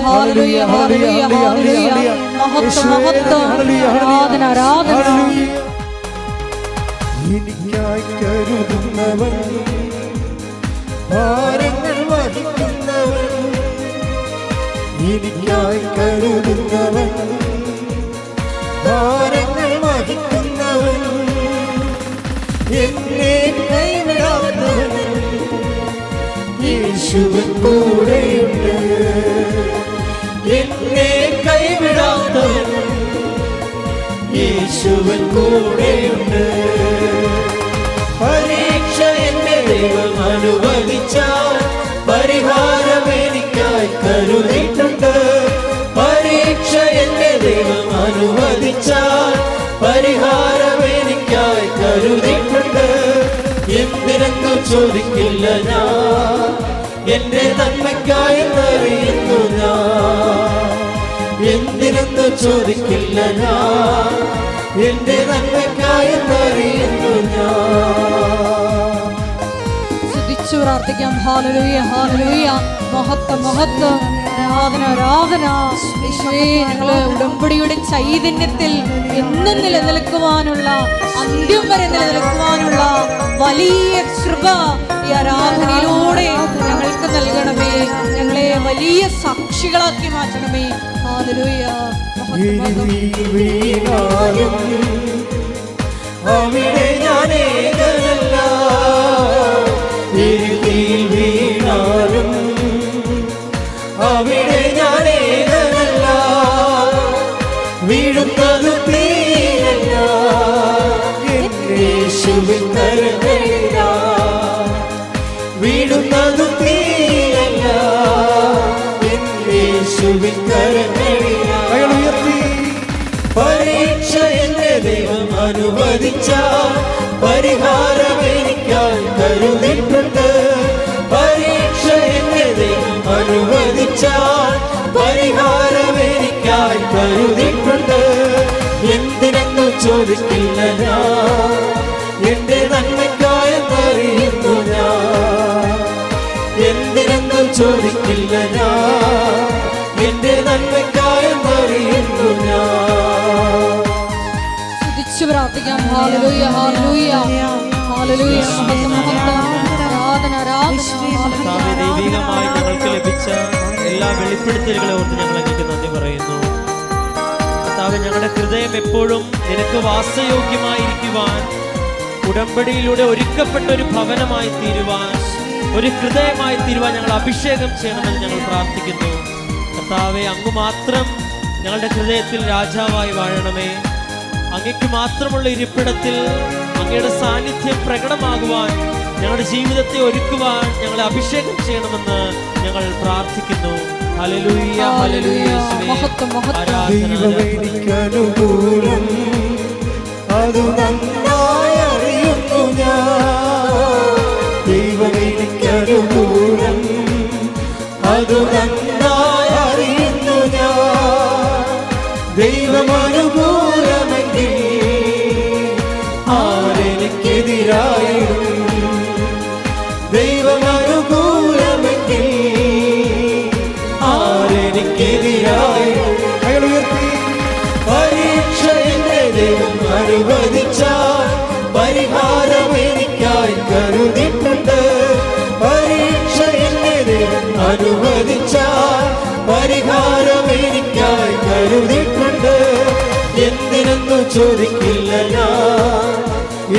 Hallelujah hallelujah hallelujah മഹത്വം മഹത്വം ആരാധന ആരാധന. എനിക്കായി കരുതുന്നവൻ, ഭാരങ്ങൾ വഹിക്കുന്നവൻ, എനിക്കായി കരുതുന്നവൻ, ഭാരങ്ങൾ വഹിക്കുന്നവൻ, എന്നെ കൈവിടാത്തവൻ യേശുവിൻ കൂടെയുണ്ട്. എന്നെ കൈവിടാത്തവൻ യേശുവിൻ കൂടെയുണ്ട്. പരീക്ഷ എന്നെ ദൈവം അനുവദിച്ചാൽ പരിഹാരം എനിക്കായി കരുതിയിട്ടുണ്ട്. പരീക്ഷ എന്നെ ദൈവം അനുവദിച്ചാൽ പരിഹാരം എനിക്കായി കരുതിയിട്ടുണ്ട്. എന്തിനെന്നു ചോദിക്കില്ല ഞാൻ, എന്റെ നന്മയ്ക്കായി അറിയുന്നു ഞാൻ. എന്തിനെന്നു ചോദിക്കില്ല ഞാൻ, എന്റെ നന്മയ്ക്കായി അറിയുന്നു ഞാൻ. സ്തുതിച്ചു പ്രാർത്ഥിക്കാം. ഹല്ലേലൂയ ഹല്ലേലൂയ മഹത്വം മഹത്വം ആരാധന ആരാധന. യേശുവേ, ഞങ്ങള് ഉടമ്പടിയുടെ ചൈതന്യത്തിൽ എന്നും നിലനിൽക്കുവാനുള്ള, അന്ത്യം വരെ നിലനിൽക്കുവാനുള്ള വലിയ കൃപ ഈ ആരാധനയിലൂടെ ഞങ്ങൾക്ക് നൽകണമേ. ഞങ്ങളെ വലിയ സാക്ഷികളാക്കി മാറ്റണമേ. ഹല്ലേലൂയ അവിടെ ഞാൻ ഏകനല്ല, ഇരുതിയിൽ വീണാലും അവിടെ ഞാൻ ഏകനല്ല, വീഴുന്നത് തീരല്ല യേശുവിൻ കരങ്ങളില, വീഴുന്നത് തീരല്ല യേശുവിൻ കരങ്ങളില. പരീക്ഷ എന്നെ ദൈവം അനുവദിച്ചാൽ പരിഹാരം എനിക്കായി കരുതിയിട്ടുണ്ട്. പരീക്ഷ എന്നെ ദൈവം അനുവദിച്ചാൽ പരിഹാരം എനിക്കായി കരുതിയിട്ടുണ്ട്. എന്തിനെന്നു ചോദിക്കില്ല ഞാൻ, എന്റെ നന്മയ്ക്കായി അറിയുന്നു ഞാൻ. എന്തിനെന്നു ചോദിക്കില്ല ഞാൻ, എന്റെ നന്മയ്ക്കായി അറിയുന്നു ഞാൻ. സ്തുതിച്ചു പ്രാർത്ഥിക്കാം. ഹല്ലേലൂയ ഹല്ലേലൂയ ഹല്ലേലൂയ മഹത്വം മഹത്വം ആരാധന ആരാധന. ദൈവികമായി ഞങ്ങൾക്ക് ലഭിച്ച എല്ലാ വെളിപ്പെടുത്തലുകളെ ഓർത്ത് ഞങ്ങൾ അങ്ങേക്ക് നന്ദി പറയുന്നു. കർത്താവേ, ഞങ്ങളുടെ ഹൃദയം എപ്പോഴും നിനക്ക് വാസയോഗ്യമായിരിക്കുവാൻ, ഉടമ്പടിയിലൂടെ ഒരുക്കപ്പെട്ട ഒരു ഭവനമായി തീരുവാൻ, ഒരു ഹൃദയമായി തീരുവാൻ ഞങ്ങൾ അഭിഷേകം ചെയ്യണമെന്ന് ഞങ്ങൾ പ്രാർത്ഥിക്കുന്നു. കർത്താവേ, അങ്ങ് മാത്രം ഞങ്ങളുടെ ഹൃദയത്തിൽ രാജാവായി വാഴണമേ. അങ്ങയ്ക്ക് മാത്രമുള്ള ഇരിപ്പിടത്തിൽ അങ്ങയുടെ സാന്നിധ്യം പ്രകടമാകുവാൻ, ഞങ്ങളുടെ ജീവിതത്തെ ഒരുക്കുവാൻ ഞങ്ങളെ അഭിഷേകം ചെയ്യണമെന്ന് ഞങ്ങൾ പ്രാർത്ഥിക്കുന്നു. ഹല്ലേലൂയ ഹല്ലേലൂയ മഹത്വം മഹത്വം. ദൈവമേനിക്കനുകൂലം അതു നന്നായി അറിയുന്നു ഞാൻ. ദൈവമേനിക്കനുകൂലം അതു നന്നായി അറിയുന്നു ഞാൻ. ദൈവമനുകൂലമെങ്കിൽ ആരെനിക്കെതിരായിടും. ദൈവമനുകൂലമെങ്കിൽ ആരെനിക്കെതിരായിടും. പരീക്ഷ എന്നെ ദൈവം അനുവദിച്ചാൽ പരിഹാരം എനിക്കായി കരുതിയിട്ടുണ്ട്. പരീക്ഷ എന്നെ ദൈവം അനുവദിച്ചാൽ പരിഹാരം എനിക്കായി കരുതിയിട്ടുണ്ട്. എന്തിനെന്നു ചോദിക്കില്ല ഞാൻ,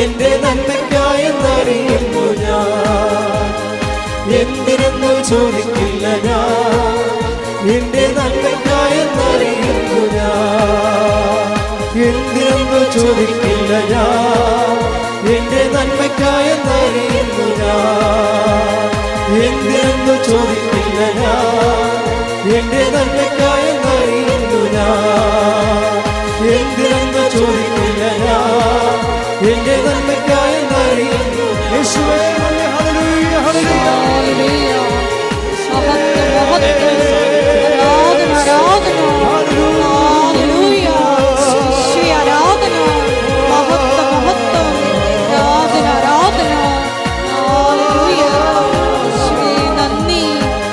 എന്റെ നന്മയ്ക്കായി അറിയുന്നു ഞാൻ. എന്തിനെന്നു ചോദിക്കില്ല ഞാൻ, എന്റെ നന്മയ്ക്കായി അറിയുന്നു ഞാൻ. എന്തിനെന്നു ചോദിക്കില്ല ഞാൻ, എന്റെ നന്മയ്ക്കായി അറിയുന്നു ഞാൻ. എന്തിനെന്നു ചോദിക്കില്ല ഞാൻ, എന്റെ നന്മയ്ക്കായി അറിയുന്നു ഞാൻ. എന്തിനെന്നു ചോദിക്കില്ല ഞാൻ, എന്റെ നന്മയ്ക്കായി അറിയുന്നു. യേശുവേ ഹല്ലേലൂയ ഹല്ലേലൂയ ഹല്ലേലൂയ മഹത്വം മഹത്വം ആരാധന ആരാധന. ഹല്ലേലൂയ യേശുവേ ആരാധന മഹത്വം മഹത്വം ആരാധന ആരാധന. ഹല്ലേലൂയ യേശുവേ നന്ദി.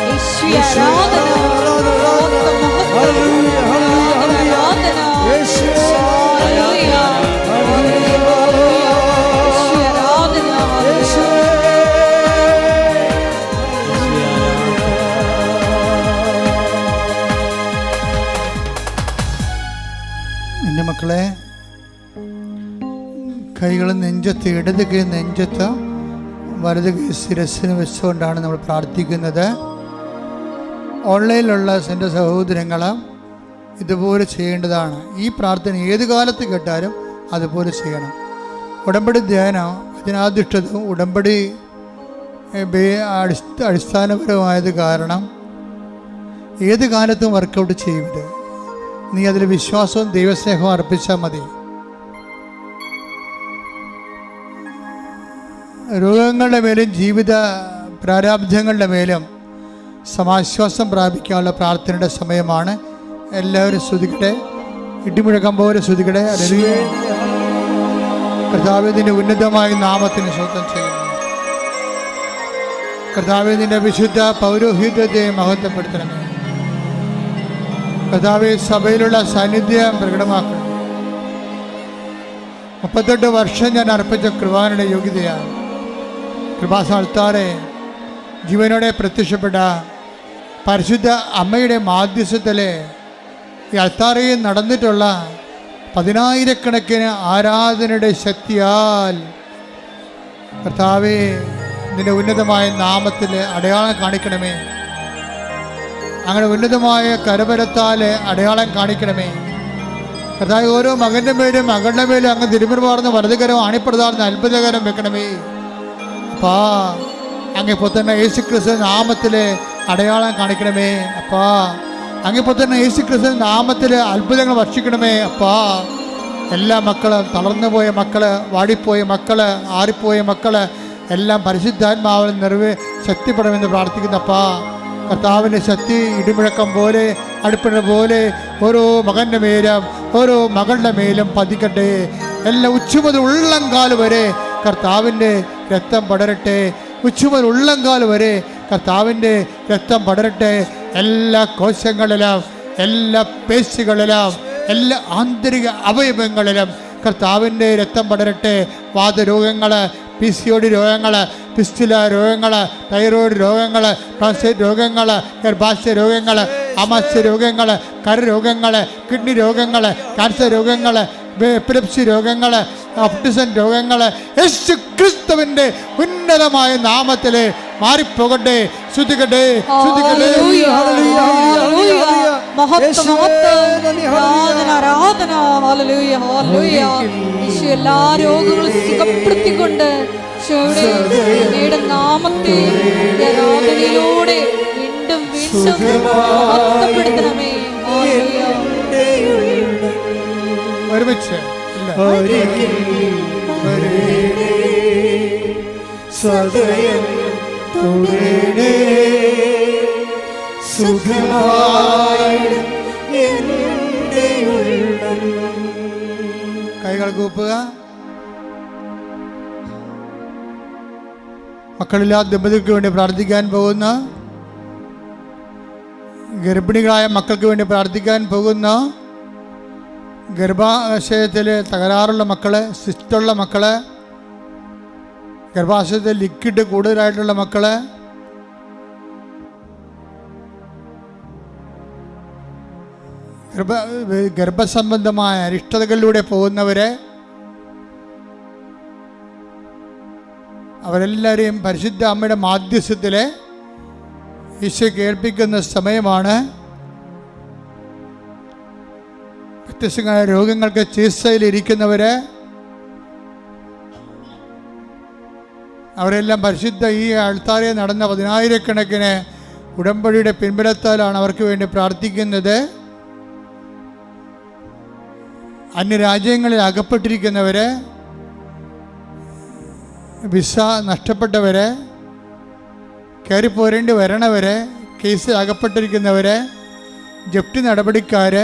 യേശുവേ ആരാധന മഹത്വം മക്കളെ, കൈകൾ നെഞ്ചത്ത്, ഇടത് കൈ നെഞ്ചത്ത്, വലത് കൈ ശിരസ്സിന് വെച്ചുകൊണ്ടാണ് നമ്മൾ പ്രാർത്ഥിക്കുന്നത്. ഓൺലൈനിലുള്ള എൻ്റെ സഹോദരങ്ങൾ ഇതുപോലെ ചെയ്യേണ്ടതാണ്. ഈ പ്രാർത്ഥന ഏത് കാലത്ത് കേട്ടാലും അതുപോലെ ചെയ്യണം. ഉടമ്പടി ധ്യാനം അതിനാധിഷ്ഠിതവും ഉടമ്പടി അടിസ്ഥാനപരമായത് കാരണം ഏത് കാലത്തും വർക്കൗട്ട് ചെയ്യരുത്. നീ അതിൽ വിശ്വാസവും ദൈവസ്നേഹവും അർപ്പിച്ചാൽ മതി. രോഗങ്ങളുടെ മേലും ജീവിത പ്രാരാബ്ധങ്ങളുടെ മേലും സമാശ്വാസം പ്രാപിക്കാനുള്ള പ്രാർത്ഥനയുടെ സമയമാണ്. എല്ലാവരും സ്തുതിക്കട്ടെ, ഇടിമുഴക്കം പോലെ സ്തുതിക്കട്ടെ. കർത്താവേ, നിന്റെ ഉന്നതമായ നാമത്തിന് സ്തോത്രം ചെയ്യുന്നു. കർത്താവേ, നിന്റെ വിശുദ്ധ പൗരോഹിത്യത്തെ മഹത്വപ്പെടുത്തണമേ. കർത്താവേ, സഭയിലുള്ള സാന്നിധ്യം പ്രകടമാക്കണം. 38 വർഷം ഞാൻ അർപ്പിച്ച കൃപാനയുടെ യോഗ്യതയാണ്. കൃപാസ്ഥാനത്താറെ ജീവനോടെ പ്രത്യക്ഷപ്പെട്ട പരിശുദ്ധ അമ്മയുടെ മാധ്യസ്ഥത്തിലെ ഈ അൾത്താരയിൽ നടന്നിട്ടുള്ള 10,000-കണക്കിന് ആരാധനയുടെ ശക്തിയാൽ കർത്താവേ, നിന്റെ ഉന്നതമായ നാമത്തിൽ അടയാളം കാണിക്കണമേ. അങ്ങനെ ഉന്നതമായ കരബലത്താൽ അടയാളം കാണിക്കണമേ. കർത്താവ്, ഓരോ മകൻ്റെ മേലും മകളുടെ മേലും അങ്ങ് തിരുമുറുമാർന്ന വലതുകരം ആണിപ്രദാർന്ന അത്ഭുതകരം വെക്കണമേ. അപ്പാ, അങ്ങിപ്പോൾ തന്നെ യേശുക്രിസ്തു നാമത്തിൽ അടയാളം കാണിക്കണമേ. അപ്പാ, അങ്ങിപ്പോൾ തന്നെ യേശുക്രിസ്തു നാമത്തിൽ അത്ഭുതങ്ങൾ വർഷിക്കണമേ. അപ്പാ, എല്ലാ മക്കളും, തളർന്നുപോയ മക്കള്, വാടിപ്പോയ മക്കള്, ആറിപ്പോയ മക്കള് എല്ലാം പരിശുദ്ധാത്മാവിൽ ശക്തിപ്പെടണമെന്ന് പ്രാർത്ഥിക്കുന്നപ്പാ. കർത്താവിൻ്റെ ശക്തി ഇടിമുഴക്കം പോലെ, അടുപ്പിട പോലെ ഓരോ മകൻ്റെ മേലും ഓരോ മകളുടെ മേലും പതിക്കട്ടെ. എല്ലാ ഉച്ചുമുതൽ ഉള്ളംകാൽ വരെ കർത്താവിൻ്റെ രക്തം പടരട്ടെ. ഉച്ചുമുതൽ ഉള്ളംകാൽ വരെ കർത്താവിൻ്റെ രക്തം പടരട്ടെ. എല്ലാ കോശങ്ങളിലും, എല്ലാ പേശികളിലും, എല്ലാ ആന്തരിക അവയവങ്ങളിലും കർത്താവിൻ്റെ രക്തം പടരട്ടെ. വാതരോഗങ്ങൾ, PCOD രോഗങ്ങൾ, പിസ്റ്റുല രോഗങ്ങൾ, തൈറോയ്ഡ് രോഗങ്ങൾ, പ്രോസ്റ്റേറ്റ് രോഗങ്ങൾ, ഗർഭാശയ രോഗങ്ങൾ, ആമാശയ രോഗങ്ങൾ, കരരോഗങ്ങൾ, കിഡ്നി രോഗങ്ങൾ, ക്യാൻസർ രോഗങ്ങൾ, എപ്പിലെപ്സി രോഗങ്ങൾ, ഓട്ടിസം രോഗങ്ങൾ യേശു ക്രിസ്തുവിൻ്റെ ഉന്നതമായ നാമത്തിൽ മാറിപ്പോകട്ടെ. ശ്രുതികട്ടെ, ശ്രുതികട്ടെ. എല്ലാ രോഗങ്ങളും സുഖപ്പെടുത്തിക്കൊണ്ട് നാമത്തെ ആരാധനയിലൂടെ വീണ്ടും വീണ്ടും മഹത്വപ്പെടുത്തണമേ. ഒരുമിച്ച് സദയം തുടരണേ, സുഖമായി എൻ്റെ ഉള്ളം. കൈകൾ കൂപ്പുക. മക്കളില്ലാത്ത ദമ്പതികൾക്ക് വേണ്ടി പ്രാർത്ഥിക്കാൻ പോകുന്ന, ഗർഭിണികളായ മക്കൾക്ക് വേണ്ടി പ്രാർത്ഥിക്കാൻ പോകുന്ന, ഗർഭാശയത്തിൽ തകരാറുള്ള മക്കള്, സിസ്റ്റുള്ള മക്കള്, ഗർഭാശയത്തിൽ ലിക്വിഡ് കൂടുതലായിട്ടുള്ള മക്കള്, ഗർഭസംബന്ധമായ അരിഷ്ടതകളിലൂടെ പോകുന്നവരെ, അവരെല്ലാവരെയും പരിശുദ്ധ അമ്മയുടെ മാധ്യസ്ഥത്തിൽ ഈശോ കേൾപ്പിക്കുന്ന സമയമാണ്. വ്യത്യസ്തമായ രോഗങ്ങൾക്ക് ചികിത്സയിലിരിക്കുന്നവരെ അവരെല്ലാം പരിശുദ്ധ ഈ അൾത്താരയിൽ നടന്ന 10,000-കണക്കിന് ഉടമ്പടിയുടെ പിൻബലത്താലാണ് അവർക്ക് വേണ്ടി പ്രാർത്ഥിക്കുന്നത്. അന്യരാജ്യങ്ങളിൽ അകപ്പെട്ടിരിക്കുന്നവരെ, വിസ നഷ്ടപ്പെട്ടവരെ, കയറിപ്പോരേണ്ടി വരണവരെ, കേസിൽ അകപ്പെട്ടിരിക്കുന്നവരെ, ജപ്തി നടപടിക്കാർ,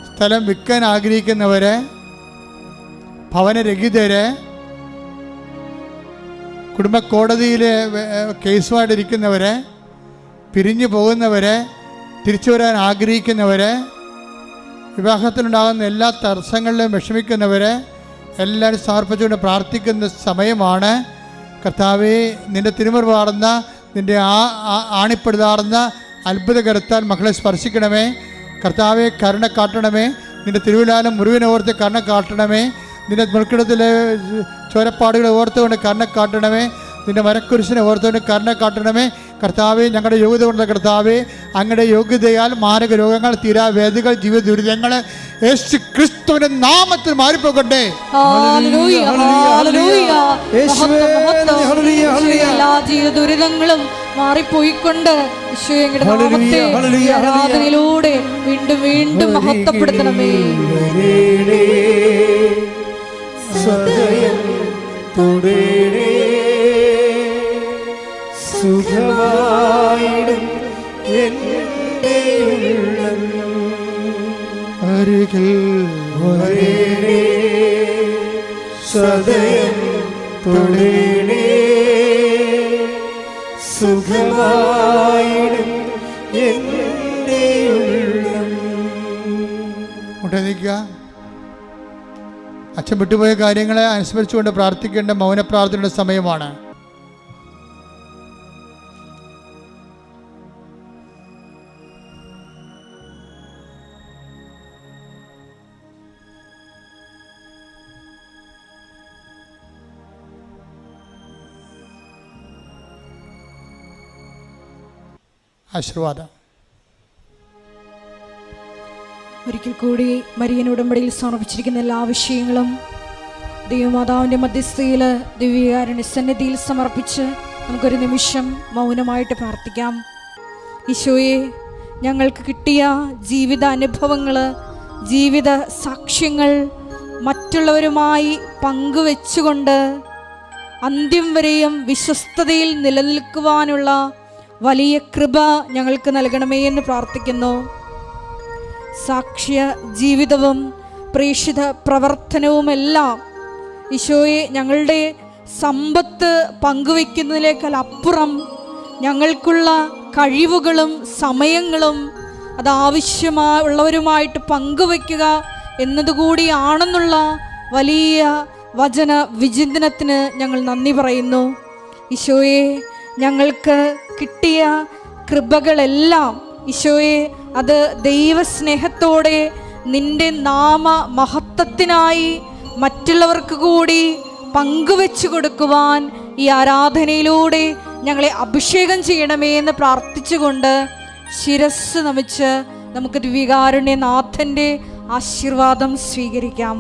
സ്ഥലം വിൽക്കാൻ ആഗ്രഹിക്കുന്നവരെ, ഭവനരഹിതരെ, കുടുംബ കോടതിയിൽ കേസുമായിട്ടിരിക്കുന്നവരെ, പിരിഞ്ഞു പോകുന്നവരെ, തിരിച്ചു വരാൻ ആഗ്രഹിക്കുന്നവരെ, വിവാഹത്തിലുണ്ടാകുന്ന എല്ലാ തടസ്സങ്ങളിലും വിഷമിക്കുന്നവരെ എല്ലാവരും സമർപ്പിച്ചുകൊണ്ട് പ്രാർത്ഥിക്കുന്ന സമയമാണ്. കർത്താവേ, നിൻ്റെ തിരുമുറുമാർന്ന, നിൻ്റെ ആണിപ്പെടുതാർന്ന അത്ഭുതകരത്താൽ മക്കളെ സ്പർശിക്കണമേ. കർത്താവെ, കരുണ കാട്ടണമേ. നിന്റെ തിരുവിലാലം മുറിവിനെ ഓർത്ത് കണ്ണ കാട്ടണമേ. നിന്റെ മുൾക്കിടത്തിലെ ചോരപ്പാടുകളെ ഓർത്തുകൊണ്ട് കണ്ണ കാട്ടണമേ. നിന്റെ മരക്കുരിശിനെ ഓർത്തുകൊണ്ട് കണ്ണ കാട്ടണമേ. കർത്താവെ, ഞങ്ങളുടെ യോഗ്യത കൊണ്ട് കർത്താവെ, അങ്ങയുടെ യോഗ്യതയാൽ മാരക രോഗങ്ങൾ, തീരാവേദികൾ, ജീവിത ദുരിതങ്ങൾ യേശു ക്രിസ്തുവിന്റെ നാമത്തിൽ മാറിപ്പോകട്ടെ. എല്ലാ ജീവിത ദുരിതങ്ങളും മാറിപ്പോയിക്കൊണ്ട് ഈശോയുടെ നാമത്തെ ആരാധനയിലൂടെ വീണ്ടും വീണ്ടും മഹത്വപ്പെടുത്തണമേ. സദയം തുടരേ സുഖമായിടും എൻ്റെ ഉള്ളം അരികിൽ വരേണേ. സദയം തുടരേ സുഖമായിടും എൻ്റെ ഉള്ളം. മുട്ടനിക്കുക. അച്ഛൻ വിട്ടുപോയ കാര്യങ്ങളെ അനുസ്മരിച്ചുകൊണ്ട് പ്രാർത്ഥിക്കേണ്ട മൗന പ്രാർത്ഥനയുടെ സമയമാണ്. ആശീർവാദം. ഒരിക്കൽ കൂടി മരിയൻ ഉടമ്പടിയിൽ സമർപ്പിച്ചിരിക്കുന്ന എല്ലാ വിഷയങ്ങളും ദൈവമാതാവിൻ്റെ മധ്യസ്ഥയിൽ ദിവ്യകാരുണ്യ സന്നിധിയിൽ സമർപ്പിച്ച് നമുക്കൊരു നിമിഷം മൗനമായിട്ട് പ്രാർത്ഥിക്കാം. ഈശോയെ, ഞങ്ങൾക്ക് കിട്ടിയ ജീവിത അനുഭവങ്ങൾ, ജീവിത സാക്ഷ്യങ്ങൾ മറ്റുള്ളവരുമായി പങ്കുവെച്ചുകൊണ്ട് അന്ത്യം വരെയും വിശ്വസ്തതയിൽ നിലനിൽക്കുവാനുള്ള വലിയ കൃപ ഞങ്ങൾക്ക് നൽകണമേ എന്ന് പ്രാർത്ഥിക്കുന്നു. സാക്ഷ്യ ജീവിതവും പ്രേക്ഷിത പ്രവർത്തനവുമെല്ലാം ഈശോയെ ഞങ്ങളുടെ സമ്പത്ത് പങ്കുവെക്കുന്നതിനേക്കാൾ അപ്പുറം ഞങ്ങൾക്കുള്ള കഴിവുകളും സമയങ്ങളും അത് ആവശ്യമുള്ളവരുമായിട്ട് പങ്കുവെക്കുക എന്നതുകൂടിയാണെന്നുള്ള വലിയ വചന വിചിന്തനത്തിന് ഞങ്ങൾ നന്ദി പറയുന്നു. ഈശോയെ, ഞങ്ങൾക്ക് കിട്ടിയ കൃപകളെല്ലാം ഈശോയെ അത് ദൈവസ്നേഹത്തോടെ നിന്റെ നാമ മഹത്വത്തിനായി മറ്റുള്ളവർക്ക് കൂടി പങ്കുവെച്ചു കൊടുക്കുവാൻ ഈ ആരാധനയിലൂടെ ഞങ്ങളെ അഭിഷേകം ചെയ്യണമേ എന്ന് പ്രാർത്ഥിച്ചുകൊണ്ട് ശിരസ് നമിച്ച് നമുക്ക് ദിവ്യകാരുണ്യനാഥൻ്റെ ആശീർവാദം സ്വീകരിക്കാം.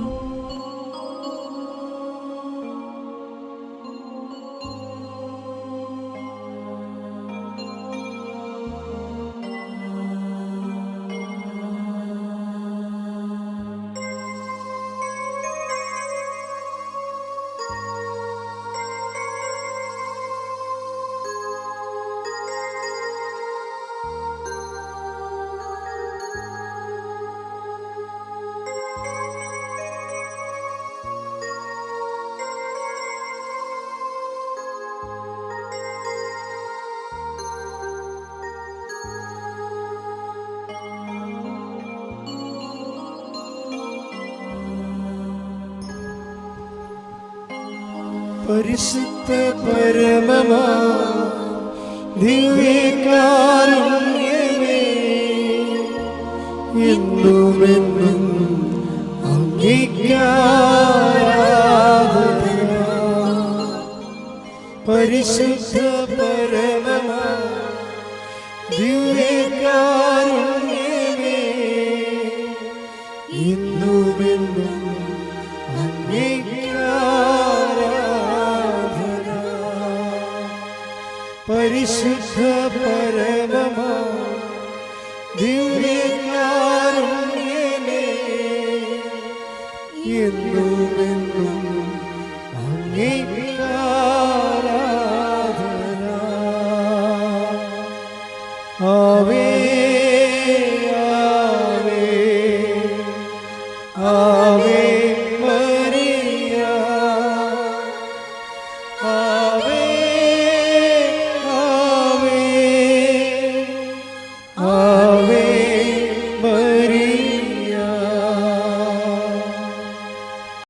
പരിശുദ്ധ പരമമാ ദിവ്യകാരുണ്യമേ, എന്നുമെന്നും അങ്ങേക്കാരാധന. പരിശുദ്ധ പരമമാ ദിവ്യകാരുണ്യമേ, എന്നുമെന്നും പരിശുദ്ധ പരമമാ ദിവ്യകാരുണ്യമേ, എന്നുമെന്നും